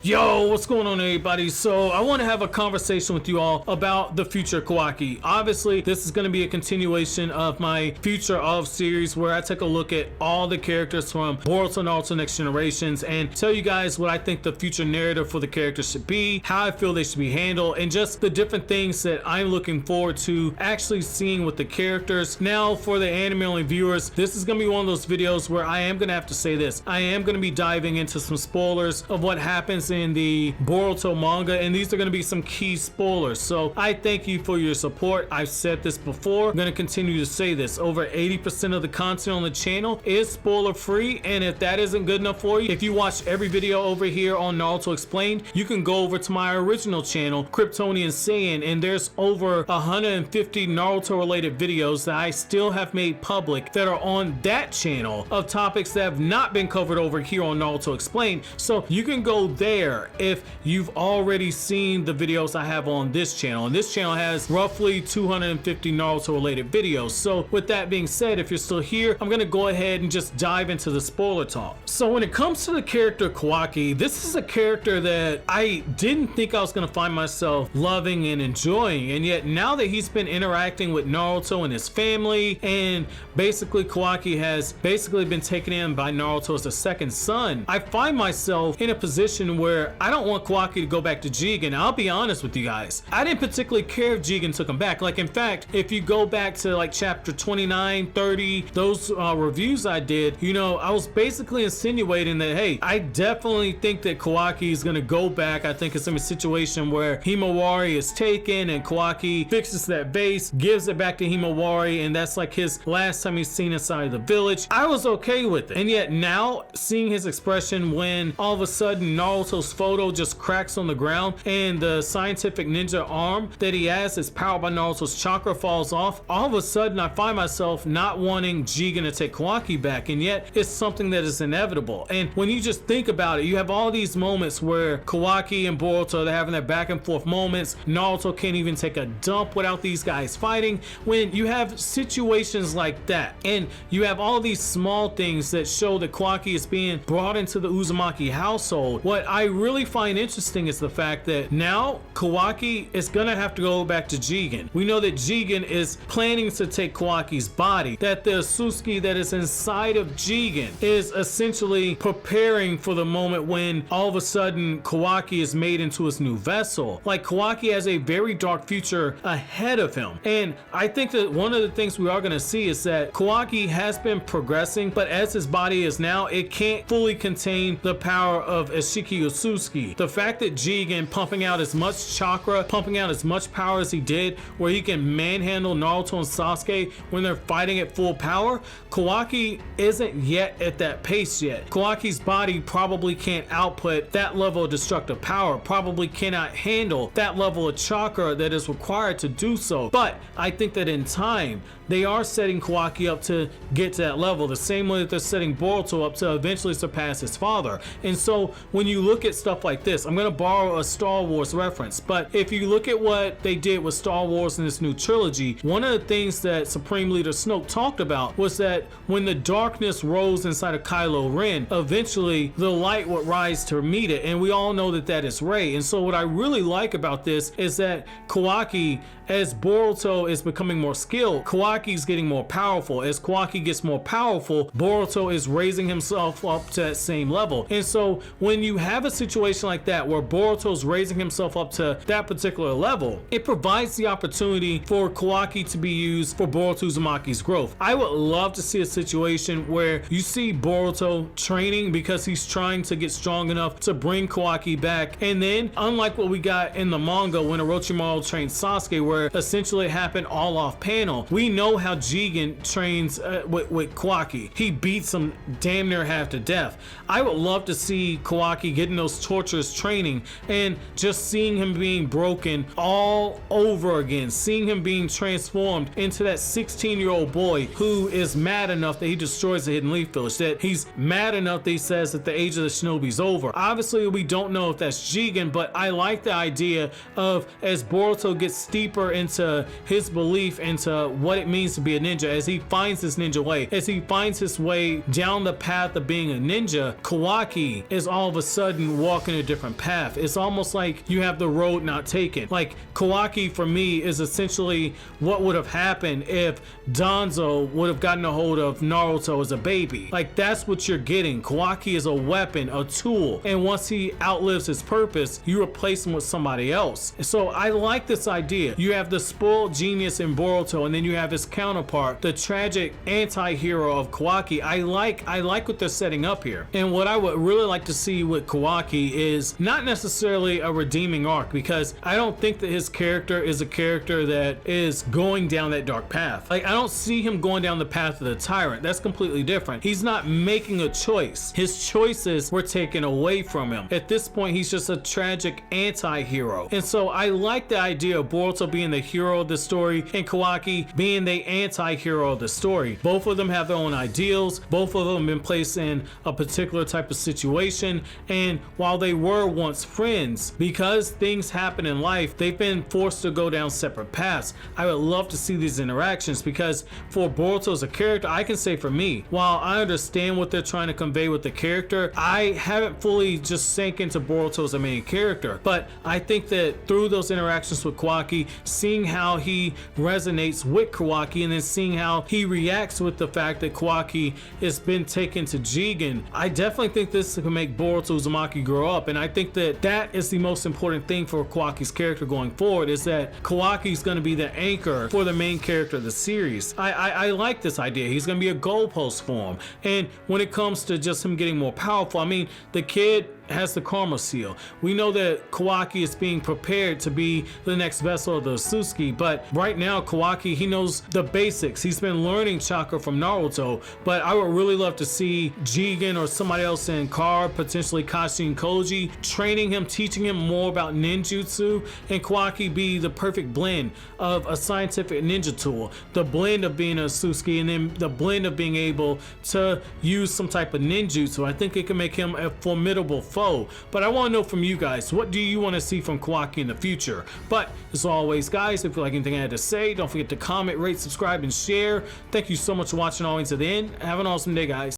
Yo, what's going on everybody? So I want to have a conversation with you all about the future Kawaki. Obviously, this is going to be a continuation of my Future of series where I take a look at all the characters from Boruto, Naruto Next Generations and tell you guys what I think the future narrative for the characters should be, how I feel they should be handled, and just the different things that I'm looking forward to actually seeing with the characters. Now, for the anime only viewers, this is going to be one of those videos where I am going to have to say this. I am going to be diving into some spoilers of what happens in the Boruto manga, and these are going to be some key spoilers. So I thank you for your support. I've said this before, I'm going to continue to say this. Over 80% of the content on the channel is spoiler free, and if that isn't good enough for you, if you watch every video over here on Naruto Explained, you can go over to my original channel, Kryptonian Saiyan, and there's over 150 Naruto related videos that I still have made public that are on that channel of topics that have not been covered over here on Naruto Explained. So you can go there if you've already seen the videos I have on this channel, and this channel has roughly 250 Naruto related videos. So with that being said, if you're still here, I'm gonna go ahead and just dive into the spoiler talk. So when it comes to the character Kawaki, this is a character that I didn't think I was gonna find myself loving and enjoying, and yet now that he's been interacting with Naruto and his family, and basically Kawaki has basically been taken in by Naruto as a second son, I find myself in a position where I don't want Kawaki to go back to Jigen. I'll be honest with you guys, I didn't particularly care if Jigen took him back. Like, in fact, if you go back to like chapter 29, 30, those reviews I did, you know, I was basically insinuating that, hey, I definitely think that Kawaki is going to go back. I think it's in a situation where Himawari is taken and Kawaki fixes that vase, gives it back to Himawari, and that's like his last time he's seen inside the village. I was okay with it. And yet now, seeing his expression when all of a sudden Naruto's photo just cracks on the ground and the scientific ninja arm that he has is powered by Naruto's chakra falls off, all of a sudden I find myself not wanting Jigen to take Kawaki back, and yet it's something that is inevitable. And when you just think about it, you have all these moments where Kawaki and Boruto, they're having their back and forth moments. Naruto can't even take a dump without these guys fighting. When you have situations like that, and you have all these small things that show that Kawaki is being brought into the Uzumaki household, what I really find interesting is the fact that now Kawaki is gonna have to go back to Jigen. We know that Jigen is planning to take Kawaki's body, that the Susuke that is inside of Jigen is essentially preparing for the moment when all of a sudden Kawaki is made into his new vessel. Like, Kawaki has a very dark future ahead of him, and I think that one of the things we are going to see is that Kawaki has been progressing, but as his body is now, it can't fully contain the power of Ishiki Susuke. The fact that Jigen pumping out as much chakra, pumping out as much power as he did, where he can manhandle Naruto and Sasuke when they're fighting at full power, Kawaki isn't yet at that pace yet. Kawaki's body probably can't output that level of destructive power, probably cannot handle that level of chakra that is required to do so. But I think that in time, they are setting Kawaki up to get to that level, the same way that they're setting Boruto up to eventually surpass his father. And so when you look at stuff like this, I'm going to borrow a Star Wars reference, but if you look at what they did with Star Wars in this new trilogy, one of the things that Supreme Leader Snoke talked about was that when the darkness rose inside of Kylo Ren, eventually the light would rise to meet it, and we all know that that is Rey. And so what I really like about this is that Kawaki, as Boruto is becoming more skilled, Kawaki's getting more powerful. As Kawaki gets more powerful, Boruto is raising himself up to that same level. And so when you have a situation like that where Boruto's raising himself up to that particular level, it provides the opportunity for Kawaki to be used for Boruto Uzumaki's growth. I would love to see a situation where you see Boruto training because he's trying to get strong enough to bring Kawaki back, and then unlike what we got in the manga when Orochimaru trained Sasuke, where essentially it happened all off panel, we know how Jigen trains with Kawaki. He beats him damn near half to death. I would love to see Kawaki getting those torturous training and just seeing him being broken all over again, seeing him being transformed into that 16-year-old boy who is mad enough that he destroys the Hidden Leaf Village, that he's mad enough that he says that the age of the shinobi's over. Obviously we don't know if that's Jigen, but I like the idea of, as Boruto gets steeper into his belief into what it means to be a ninja, as he finds his ninja way, as he finds his way down the path of being a ninja, Kawaki is all of a sudden and walk in a different path. It's almost like you have the road not taken. Like Kawaki for me is essentially what would have happened if Danzo would have gotten a hold of Naruto as a baby. Like that's what you're getting. Kawaki is a weapon, a tool, and once he outlives his purpose, you replace him with somebody else. So I like this idea. You have the spoiled genius in Boruto, and then you have his counterpart, the tragic anti-hero of Kawaki. I like what they're setting up here. And what I would really like to see with Kawaki is not necessarily a redeeming arc, because I don't think that his character is a character that is going down that dark path. Like I don't see him going down the path of the tyrant. That's completely different. He's not making a choice. His choices were taken away from him. At this point, he's just a tragic anti-hero. And so I like the idea of Boruto being the hero of the story and Kawaki being the anti-hero of the story. Both of them have their own ideals. Both of them have been placed in a particular type of situation. And while they were once friends, because things happen in life, they've been forced to go down separate paths. I would love to see these interactions, because for Boruto as a character, I can say for me, while I understand what they're trying to convey with the character, I haven't fully just sank into Boruto as a main character. But I think that through those interactions with Kawaki, seeing how he resonates with Kawaki, and then seeing how he reacts with the fact that Kawaki has been taken to Jigen, I definitely think this can make Boruto Uzumaki grow up. And I think that that is the most important thing for Kawaki's character going forward, is that Kawaki is going to be the anchor for the main character of the series. I like this idea. He's going to be a goalpost for him. And when it comes to just him getting more powerful, I mean, the kid has the karma seal. We know that Kawaki is being prepared to be the next vessel of the Suzuki, but right now Kawaki, he knows the basics. He's been learning chakra from Naruto, but I would really love to see Jigen or somebody else in Car, potentially Kashi and Koji, training him, teaching him more about ninjutsu, and Kawaki be the perfect blend of a scientific ninja tool, the blend of being a Suzuki, and then the blend of being able to use some type of ninjutsu. I think it can make him a formidable foe. But I want to know from you guys, what do you want to see from Kawaki in the future? But as always, guys, if you like anything I had to say, don't forget to comment, rate, subscribe, and share. Thank you so much for watching all the way to the end. Have an awesome day, guys.